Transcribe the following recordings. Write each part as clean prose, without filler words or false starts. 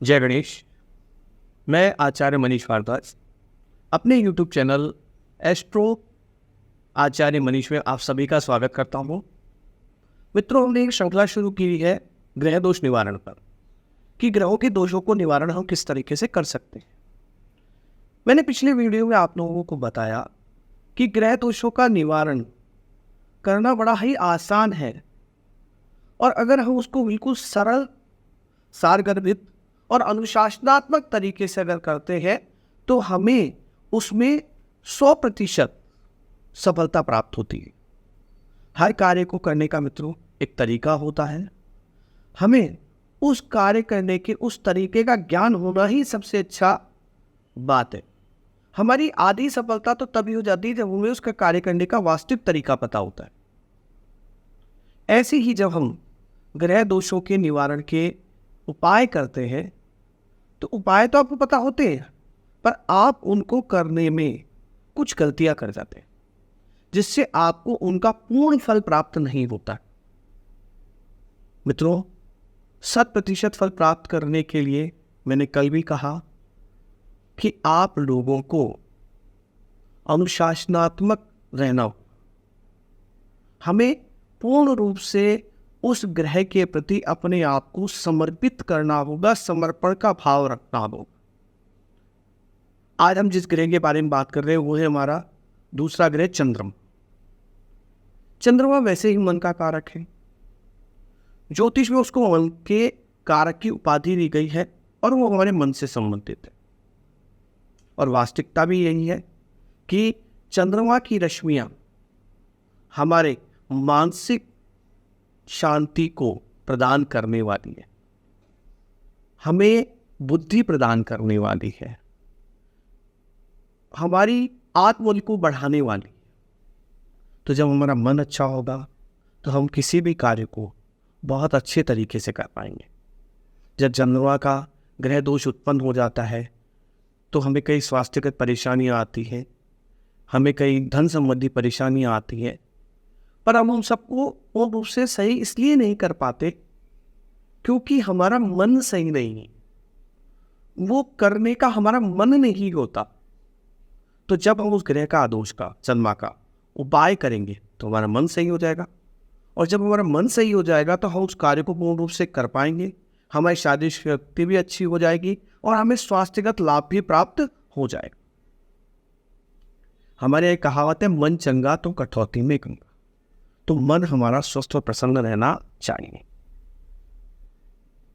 जय गणेश। मैं आचार्य मनीष भारद्वाज अपने यूट्यूब चैनल एस्ट्रो आचार्य मनीष में आप सभी का स्वागत करता हूं। मित्रों, हमने एक श्रृंखला शुरू की है ग्रह दोष निवारण पर कि ग्रहों के दोषों को निवारण हम किस तरीके से कर सकते हैं। मैंने पिछले वीडियो में आप लोगों को बताया कि ग्रह दोषों का निवारण करना बड़ा ही आसान है और अगर हम उसको बिल्कुल सरल, सारगर्भित और अनुशासनात्मक तरीके से अगर करते हैं तो हमें उसमें 100% सफलता प्राप्त होती है। हर कार्य को करने का मित्रों एक तरीका होता है। हमें उस कार्य करने के उस तरीके का ज्ञान होना ही सबसे अच्छा बात है। हमारी आधी सफलता तो तभी हो जाती है जब हमें उसका कार्य करने का वास्तविक तरीका पता होता है। ऐसे ही जब हम ग्रह दोषों के निवारण के उपाय करते हैं तो उपाय तो आपको पता होते हैं, पर आप उनको करने में कुछ गलतियां कर जाते हैं जिससे आपको उनका पूर्ण फल प्राप्त नहीं होता। मित्रों, 100% फल प्राप्त करने के लिए मैंने कल भी कहा कि आप लोगों को अनुशासनात्मक रहना हो। हमें पूर्ण रूप से उस ग्रह के प्रति अपने आप को समर्पित करना होगा, समर्पण का भाव रखना होगा। आज हम जिस ग्रह के बारे में बात कर रहे हैं वो है हमारा दूसरा ग्रह चंद्रमा। चंद्रमा वैसे ही मन का कारक है। ज्योतिष में उसको मन के कारक की उपाधि दी गई है और वो हमारे मन से संबंधित है। और वास्तविकता भी यही है कि चंद्रमा की रश्मियां हमारे मानसिक शांति को प्रदान करने वाली है, हमें बुद्धि प्रदान करने वाली है, हमारी आत्मबल को बढ़ाने वाली। तो जब हमारा मन अच्छा होगा तो हम किसी भी कार्य को बहुत अच्छे तरीके से कर पाएंगे। जब चंद्रमा का ग्रह दोष उत्पन्न हो जाता है तो हमें कई स्वास्थ्यगत परेशानियां आती हैं, हमें कई धन संबंधी परेशानियां आती हैं, पर हम उन सबको पूर्ण रूप से सही इसलिए नहीं कर पाते क्योंकि हमारा मन सही नहीं है। वो करने का हमारा मन नहीं होता। तो जब हम उस ग्रह का दोष का, चंद्रमा का उपाय करेंगे तो हमारा मन सही हो जाएगा, और जब हमारा मन सही हो जाएगा तो हम उस कार्य को पूर्ण रूप से कर पाएंगे, हमारी शारीरिक शक्ति भी अच्छी हो जाएगी और हमें स्वास्थ्यगत लाभ भी प्राप्त हो जाएगा। हमारे एक कहावत है, मन चंगा तो कठौती में गंगा। तो मन हमारा स्वस्थ और प्रसन्न रहना चाहिए।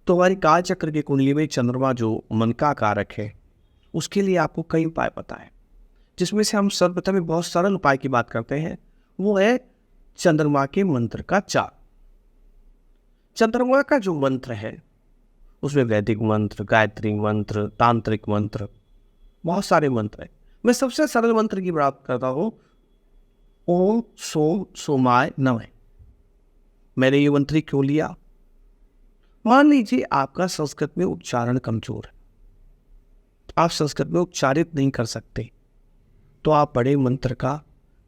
तो हमारी काल चक्र की कुंडली में चंद्रमा जो मन का कारक है उसके लिए आपको कई उपाय पता है, जिसमें से हम सर्वप्रथम एक बहुत सरल उपाय की बात करते हैं। वो है चंद्रमा के मंत्र का जाप। चंद्रमा का जो मंत्र है उसमें वैदिक मंत्र, गायत्री मंत्र, तांत्रिक मंत्र, बहुत सारे मंत्र हैं। मैं सबसे सरल मंत्र की बात करता हूं, ओम सोम सोमाय नमः। मैंने ये मंत्र क्यों लिया? मान लीजिए आपका संस्कृत में उच्चारण कमजोर है, आप संस्कृत में उच्चारित नहीं कर सकते, तो आप बड़े मंत्र का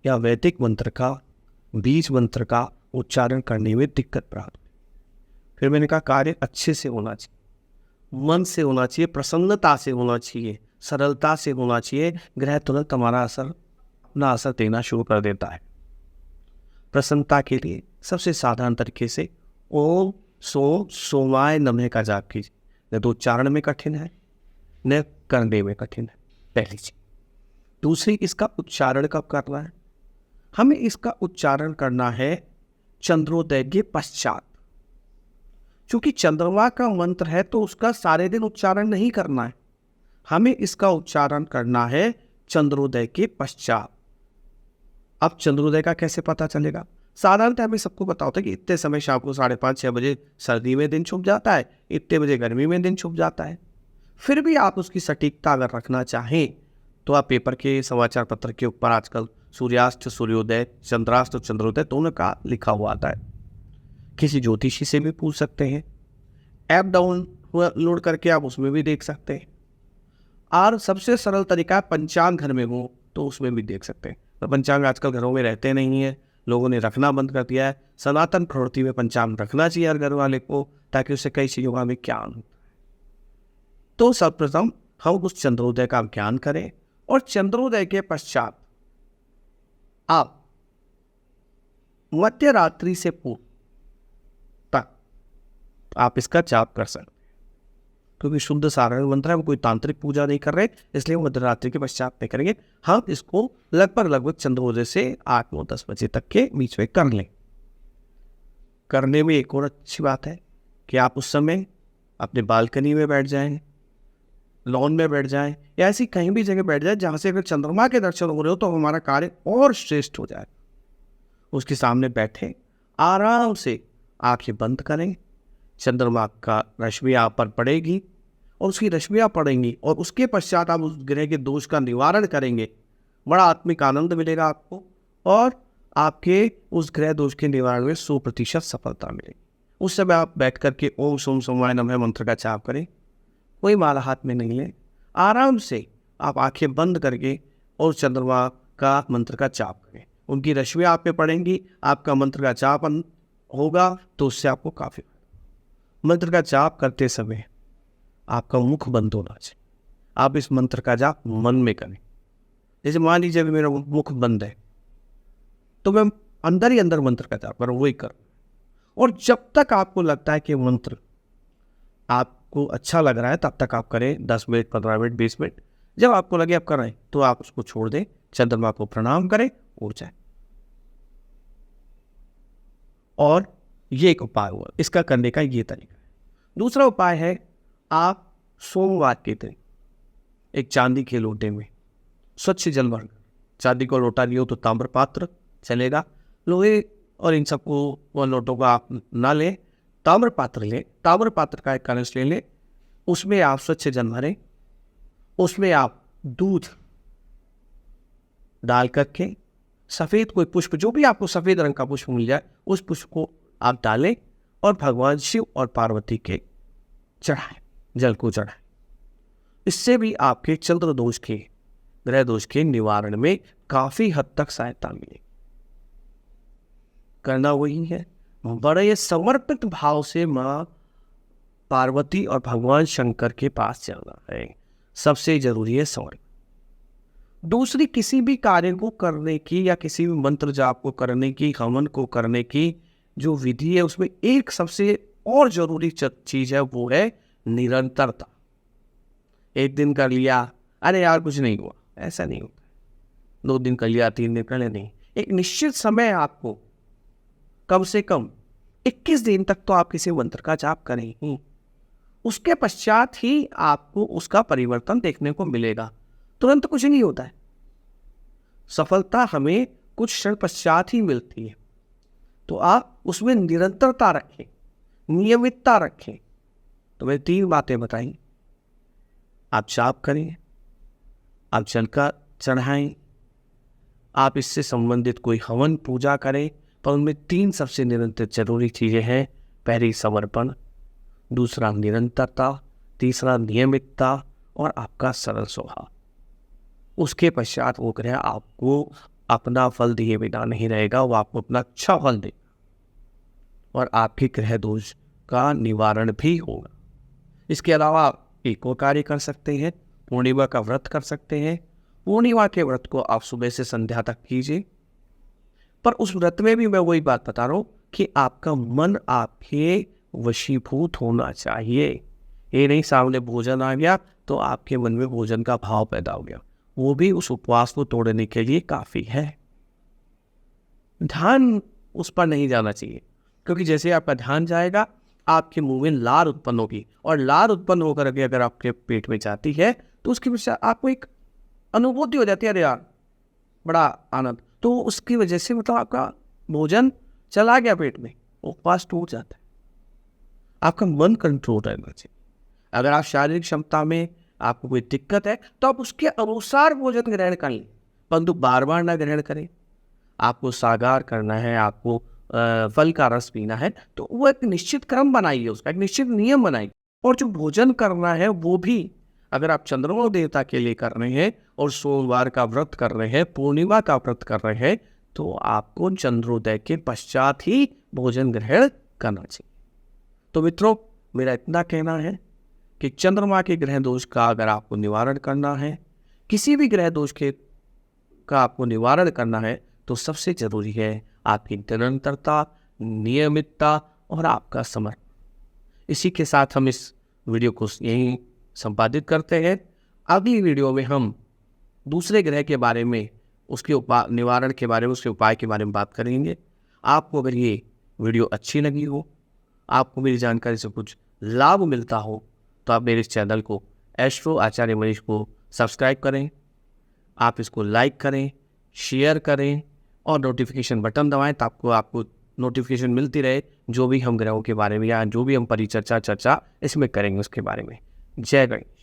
या वैदिक मंत्र का, बीज मंत्र का उच्चारण करने में दिक्कत प्राप्त। फिर मैंने कहा कार्य अच्छे से होना चाहिए, मन से होना चाहिए, प्रसन्नता से होना चाहिए, सरलता से होना चाहिए। ग्रह तुरंत हमारा अपना असर देना शुरू कर देता है। प्रसन्नता के लिए सबसे साधारण तरीके से ओम सोम सोमाय नमः का जाप कीजिए। न तो उच्चारण में कठिन है न करने में कठिन है, पहली चीज। दूसरी, इसका उच्चारण कब करना है? हमें इसका उच्चारण करना है चंद्रोदय के पश्चात। क्योंकि चंद्रमा का मंत्र है तो उसका सारे दिन उच्चारण नहीं करना है, हमें इसका उच्चारण करना है चंद्रोदय के पश्चात। अब चंद्रोदय का कैसे पता चलेगा? साधारणतः हमें सबको पता होता है कि इतने समय शाम को 5:30-6 बजे सर्दी में दिन छुप जाता है, इतने बजे गर्मी में दिन छुप जाता है। फिर भी आप उसकी सटीकता अगर रखना चाहें तो आप पेपर के, समाचार पत्र के ऊपर आजकल सूर्यास्त, सूर्योदय, चंद्रास्त और चंद्रोदय दोनों का लिखा हुआ आता है। किसी ज्योतिषी से भी पूछ सकते हैं, ऐप डाउनलोड करके आप उसमें भी देख सकते हैं, और सबसे सरल तरीका पंचांग घर में हो तो उसमें भी देख सकते हैं। तो पंचांग आजकल घरों में रहते नहीं है, लोगों ने रखना बंद कर दिया है। सनातन प्रवृत्ति में पंचांग रखना चाहिए हर घर वाले को, ताकि उससे कई चीज़ों का हमें ज्ञान हो। तो सर्वप्रथम हम उस चंद्रोदय का ज्ञान करें और चंद्रोदय के पश्चात आप मध्य रात्रि से पूर्व तक आप इसका जाप कर सकते हैं, क्योंकि शुद्ध साधारण मंत्र है, हम कोई तांत्रिक पूजा नहीं कर रहे, इसलिए मध्य रात्रि के पश्चात नहीं करेंगे। हम इसको लगभग चंद्रोदय से 8-9-10 बजे तक के बीच में कर लें। करने में एक और अच्छी बात है कि आप उस समय अपने बालकनी में बैठ जाएं, लॉन में बैठ जाएं, या ऐसी कहीं भी जगह बैठ जाएं जहां से अगर चंद्रमा के दर्शन हो रहे हो तो हमारा कार्य और श्रेष्ठ हो जाए। उसके सामने बैठे आराम से आंखें बंद करें, चंद्रमा का रश्मि आप पर पड़ेगी और उसकी रश्मियाँ पड़ेंगी और उसके पश्चात आप उस ग्रह के दोष का निवारण करेंगे। बड़ा आत्मिक आनंद मिलेगा आपको और आपके उस ग्रह दोष के निवारण में 100% सफलता मिलेगी। उस समय आप बैठ करके ओम सोम सोमाय नमः मंत्र का जाप करें, कोई माला हाथ में नहीं ले, आराम से आप आंखें बंद करके और चंद्रमा का मंत्र का जाप करें। उनकी रश्मियाँ आप पे पड़ेंगी, आपका मंत्र का जाप होगा तो उससे आपको काफ़ी। मंत्र का जाप करते समय आपका मुख बंद होना चाहिए। आप इस मंत्र का जाप मन में करें। जैसे मान लीजिए मेरा मुख बंद है तो मैं अंदर ही अंदर मंत्र का जाप करूँ, वही करूँ। और जब तक आपको लगता है कि मंत्र आपको अच्छा लग रहा है तब तक आप करें, 10 मिनट, 15 मिनट, 20 मिनट। जब आपको लगे आप कर रहे हैं तो आप उसको छोड़ दें, चंद्रमा को प्रणाम करें, उड़ जाए। और ये एक उपाय हुआ, इसका करने का ये तरीका है। दूसरा उपाय है, आप सोमवार के दिन एक चांदी के लोटे में स्वच्छ जल भर, चांदी का लोटा नहीं हो तो ताम्र पात्र चलेगा, लोहे और इन सबको लोटों का आप ना लें, ताम्र पात्र लें। ताम्र पात्र का एक कलश ले लें, उसमें आप स्वच्छ जल भरें, उसमें आप दूध डाल करके सफ़ेद कोई पुष्प, जो भी आपको सफ़ेद रंग का पुष्प मिल जाए, उस पुष्प को आप डालें और भगवान शिव और पार्वती के चढ़ाएं, जल को चढ़ाएं। इससे भी आपके चंद्र दोष के, ग्रह दोष के निवारण में काफ़ी हद तक सहायता मिलेगी। करना वही है, बड़े समर्पित भाव से माँ पार्वती और भगवान शंकर के पास चलना है। सबसे जरूरी है समर्पण। दूसरी किसी भी कार्य को करने की या किसी भी मंत्र जाप को करने की, हवन को करने की जो विधि है, उसमें एक सबसे और जरूरी चीज है, वो है निरंतरता। एक दिन कर लिया, अरे यार कुछ नहीं हुआ, ऐसा नहीं होता। 2 दिन कर लिया, 3 दिन कर लिया, नहीं। एक निश्चित समय आपको कम से कम 21 दिन तक तो आप किसी मंत्र का जाप करें ही, उसके पश्चात ही आपको उसका परिवर्तन देखने को मिलेगा। तुरंत कुछ नहीं होता है। सफलता हमें कुछ क्षण पश्चात ही मिलती है, तो आप उसमें निरंतरता रखें, नियमितता रखें। तो मैं 3 बातें बताई, आप जाप करें, आप जल का चढ़ाएं, आप इससे संबंधित कोई हवन पूजा करें, पर उनमें 3 सबसे निरंतर जरूरी चीजें हैं। पहली समर्पण, दूसरा निरंतरता, तीसरा नियमितता और आपका सरल स्वभाव। उसके पश्चात वो ग्रह आपको अपना फल दिए बिना नहीं रहेगा, वो आपको अपना अच्छा फल देगा और आपके ग्रह दोष का निवारण भी होगा। इसके अलावा आप एक और कार्य कर सकते हैं, पूर्णिमा का व्रत कर सकते हैं। पूर्णिमा के व्रत को आप सुबह से संध्या तक कीजिए, पर उस व्रत में भी मैं वही बात बता रहा हूँ कि आपका मन आपके वशीभूत होना चाहिए। ये नहीं सामने भोजन आ गया तो आपके मन में भोजन का भाव पैदा हो गया, वो भी उस उपवास को तोड़ने के लिए काफी है। ध्यान उस पर नहीं जाना चाहिए, क्योंकि जैसे आपका ध्यान जाएगा आपके मुंह में लार उत्पन्न होगी, और लार उत्पन्न होकर के अगर आपके पेट में जाती है तो उसकी वजह से आपको एक अनुभूति हो जाती है, अरे यार बड़ा आनंद, तो उसकी वजह से मतलब आपका भोजन चला गया पेट में, उपवास टूट जाता है। आपका मन कंट्रोल रहना चाहिए। अगर आप शारीरिक क्षमता में आपको कोई दिक्कत है तो आप उसके अनुसार भोजन ग्रहण कर लें, परंतु बार बार ना ग्रहण करें। आपको सागार करना है, आपको फल का रस पीना है, तो वो एक निश्चित क्रम बनाइए, उसका एक निश्चित नियम बनाइए। और जो भोजन करना है वो भी, अगर आप चंद्रमा देवता के लिए कर रहे हैं और सोमवार का व्रत कर रहे हैं, पूर्णिमा का व्रत कर रहे हैं, तो आपको चंद्रोदय के पश्चात ही भोजन ग्रहण करना चाहिए। तो मित्रों, मेरा इतना कहना है कि चंद्रमा के ग्रह दोष का अगर आपको निवारण करना है, किसी भी ग्रह दोष के का आपको निवारण करना है, तो सबसे जरूरी है आपकी निरंतरता, नियमितता और आपका समर्पण। इसी के साथ हम इस वीडियो को यहीं संपादित करते हैं। अगली वीडियो में हम दूसरे ग्रह के बारे में, उसके निवारण के बारे में, उसके उपाय के बारे में बात करेंगे। आपको अगर ये वीडियो अच्छी लगी हो, आपको मेरी जानकारी से कुछ लाभ मिलता हो, तो आप मेरे इस चैनल को एस्ट्रो आचार्य मनीष को सब्सक्राइब करें, आप इसको लाइक करें, शेयर करें और नोटिफिकेशन बटन दबाएं, ताकि आपको नोटिफिकेशन मिलती रहे जो भी हम ग्रहों के बारे में या जो भी हम परिचर्चा चर्चा इसमें करेंगे उसके बारे में। जय गणेश।